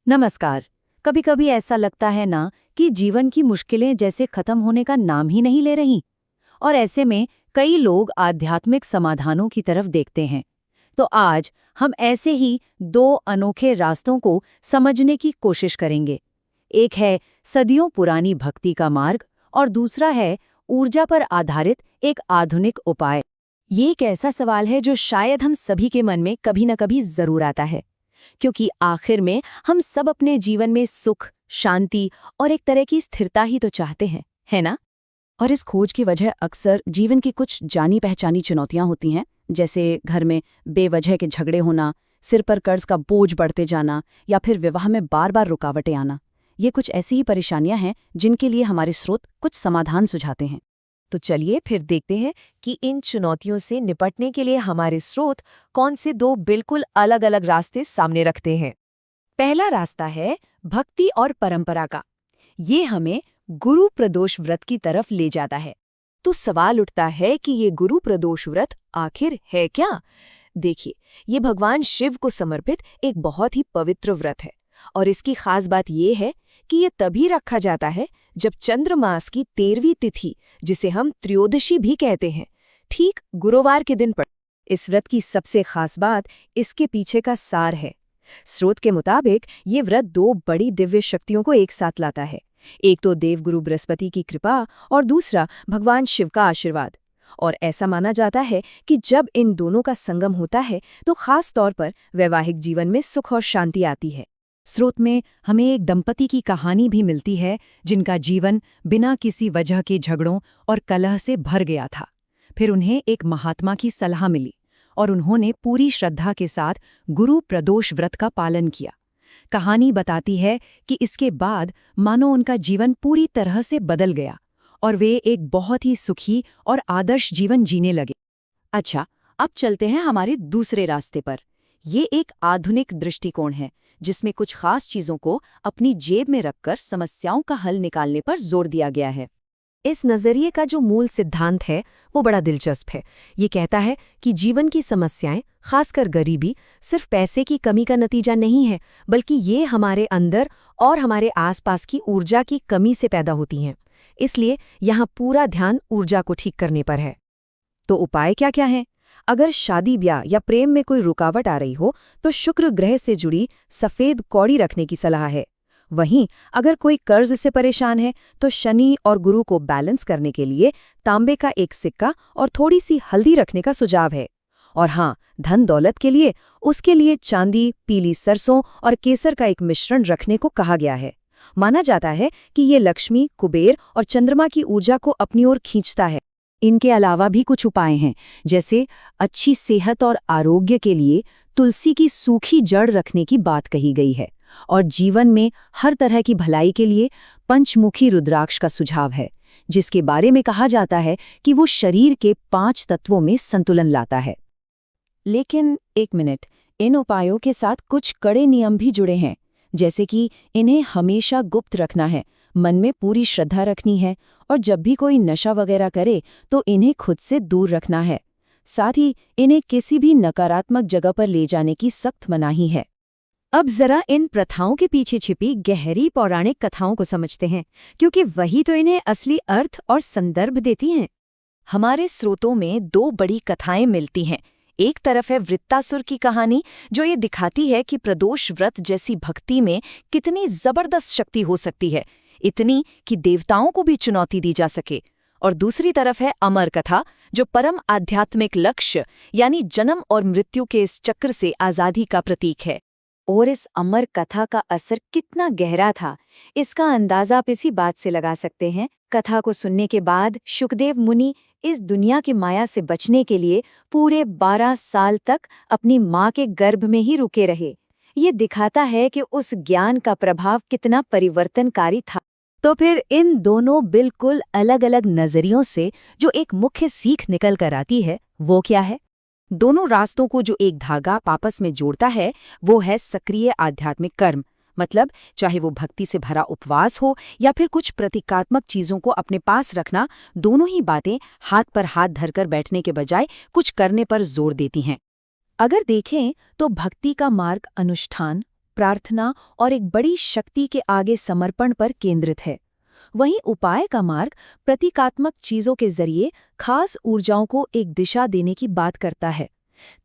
नमस्कार। कभी कभी ऐसा लगता है ना कि जीवन की मुश्किलें जैसे खत्म होने का नाम ही नहीं ले रही। और ऐसे में कई लोग आध्यात्मिक समाधानों की तरफ देखते हैं। तो आज हम ऐसे ही दो अनोखे रास्तों को समझने की कोशिश करेंगे। एक है सदियों पुरानी भक्ति का मार्ग और दूसरा है ऊर्जा पर आधारित एक आधुनिक उपाय। ये एक ऐसा सवाल है जो शायद हम सभी के मन में कभी न कभी जरूर आता है, क्योंकि आखिर में हम सब अपने जीवन में सुख, शांति और एक तरह की स्थिरता ही तो चाहते हैं, है ना? और इस खोज की वजह अक्सर जीवन की कुछ जानी पहचानी चुनौतियां होती हैं, जैसे घर में बेवजह के झगड़े होना, सिर पर कर्ज का बोझ बढ़ते जाना या फिर विवाह में बार बार रुकावटें आना। ये कुछ ऐसी ही परेशानियां हैं जिनके लिए हमारे स्रोत कुछ समाधान सुझाते हैं। तो चलिए फिर देखते हैं कि इन चुनौतियों से निपटने के लिए हमारे स्रोत कौन से दो बिल्कुल अलग अलग रास्ते सामने रखते हैं। पहला रास्ता है भक्ति और परंपरा का। ये हमें गुरु प्रदोष व्रत की तरफ ले जाता है। तो सवाल उठता है कि ये गुरु प्रदोष व्रत आखिर है क्या? देखिए, ये भगवान शिव को समर्पित एक बहुत ही पवित्र व्रत है और इसकी खास बात ये है कि ये तभी रखा जाता है जब चंद्रमास की 13वीं तिथि, जिसे हम त्रयोदशी भी कहते हैं, ठीक गुरुवार के दिन पड़े। इस व्रत की सबसे खास बात इसके पीछे का सार है। स्रोत के मुताबिक ये व्रत दो बड़ी दिव्य शक्तियों को एक साथ लाता है। एक तो देवगुरु बृहस्पति की कृपा और दूसरा भगवान शिव का आशीर्वाद। और ऐसा माना जाता है कि जब इन दोनों का संगम होता है तो खास तौर पर वैवाहिक जीवन में सुख और शांति आती है। स्रोत में हमें एक दंपति की कहानी भी मिलती है जिनका जीवन बिना किसी वजह के झगड़ों और कलह से भर गया था। फिर उन्हें एक महात्मा की सलाह मिली और उन्होंने पूरी श्रद्धा के साथ गुरु प्रदोष व्रत का पालन किया। कहानी बताती है कि इसके बाद मानो उनका जीवन पूरी तरह से बदल गया और वे एक बहुत ही सुखी और आदर्श जीवन जीने लगे। अच्छा, अब चलते हैं हमारे दूसरे रास्ते पर। ये एक आधुनिक दृष्टिकोण है जिसमें कुछ खास चीजों को अपनी जेब में रखकर समस्याओं का हल निकालने पर जोर दिया गया है। इस नजरिए का जो मूल सिद्धांत है वो बड़ा दिलचस्प है। ये कहता है कि जीवन की समस्याएं, खासकर गरीबी, सिर्फ पैसे की कमी का नतीजा नहीं है, बल्कि ये हमारे अंदर और हमारे आसपास की ऊर्जा की कमी से पैदा होती हैं। इसलिए यहाँ पूरा ध्यान ऊर्जा को ठीक करने पर है। तो उपाय क्या क्या हैं? अगर शादी ब्याह या प्रेम में कोई रुकावट आ रही हो तो शुक्र ग्रह से जुड़ी सफेद कौड़ी रखने की सलाह है। वहीं अगर कोई कर्ज से परेशान है तो शनि और गुरु को बैलेंस करने के लिए तांबे का एक सिक्का और थोड़ी सी हल्दी रखने का सुझाव है। और हाँ, धन दौलत के लिए उसके लिए चांदी, पीली सरसों और केसर का एक मिश्रण रखने को कहा गया है। माना जाता है कि ये लक्ष्मी, कुबेर और चंद्रमा की ऊर्जा को अपनी ओर खींचता है। इनके अलावा भी कुछ उपाय हैं, जैसे अच्छी सेहत और आरोग्य के लिए तुलसी की सूखी जड़ रखने की बात कही गई है और जीवन में हर तरह की भलाई के लिए पंचमुखी रुद्राक्ष का सुझाव है, जिसके बारे में कहा जाता है कि वो शरीर के 5 तत्वों में संतुलन लाता है। लेकिन एक मिनट, इन उपायों के साथ कुछ कड़े नियम भी जुड़े हैं, जैसे कि इन्हें हमेशा गुप्त रखना है, मन में पूरी श्रद्धा रखनी है और जब भी कोई नशा वगैरह करे तो इन्हें खुद से दूर रखना है। साथ ही इन्हें किसी भी नकारात्मक जगह पर ले जाने की सख्त मनाही है। अब जरा इन प्रथाओं के पीछे छिपी गहरी पौराणिक कथाओं को समझते हैं, क्योंकि वही तो इन्हें असली अर्थ और संदर्भ देती हैं। हमारे स्रोतों में दो बड़ी कथाएं मिलती हैं। एक तरफ है वृत्तासुर की कहानी, जो ये दिखाती है कि प्रदोष व्रत जैसी भक्ति में कितनी जबरदस्त शक्ति हो सकती है, इतनी कि देवताओं को भी चुनौती दी जा सके। और दूसरी तरफ है अमर कथा, जो परम आध्यात्मिक लक्ष्य यानी जन्म और मृत्यु के इस चक्र से आजादी का प्रतीक है। और इस अमर कथा का असर कितना गहरा था, इसका अंदाजा आप इसी बात से लगा सकते हैं। कथा को सुनने के बाद शुकदेव मुनि इस दुनिया की माया से बचने के लिए पूरे 12 साल तक अपनी माँ के गर्भ में ही रुके रहे। ये दिखाता है कि उस ज्ञान का प्रभाव कितना परिवर्तनकारी था। तो फिर इन दोनों बिल्कुल अलग अलग नजरियों से जो एक मुख्य सीख निकल कर आती है, वो क्या है? दोनों रास्तों को जो एक धागा आपस में जोड़ता है वो है सक्रिय आध्यात्मिक कर्म। मतलब चाहे वो भक्ति से भरा उपवास हो या फिर कुछ प्रतीकात्मक चीजों को अपने पास रखना, दोनों ही बातें हाथ पर हाथ धरकर बैठने के बजाय कुछ करने पर जोर देती हैं। अगर देखें तो भक्ति का मार्ग अनुष्ठान, प्रार्थना और एक बड़ी शक्ति के आगे समर्पण पर केंद्रित है। वहीं उपाय का मार्ग प्रतीकात्मक चीजों के जरिए खास ऊर्जाओं को एक दिशा देने की बात करता है।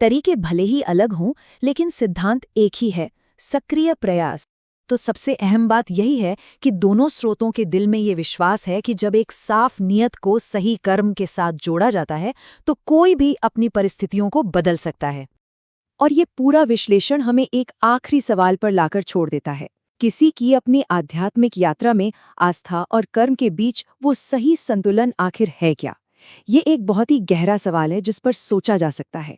तरीके भले ही अलग हों, लेकिन सिद्धांत एक ही है, सक्रिय प्रयास। तो सबसे अहम बात यही है कि दोनों स्रोतों के दिल में ये विश्वास है कि जब एक साफ नियत को सही कर्म के साथ जोड़ा जाता है तो कोई भी अपनी परिस्थितियों को बदल सकता है। और ये पूरा विश्लेषण हमें एक आखिरी सवाल पर लाकर छोड़ देता है। किसी की अपनी आध्यात्मिक यात्रा में आस्था और कर्म के बीच वो सही संतुलन आखिर है क्या? ये एक बहुत ही गहरा सवाल है जिस पर सोचा जा सकता है।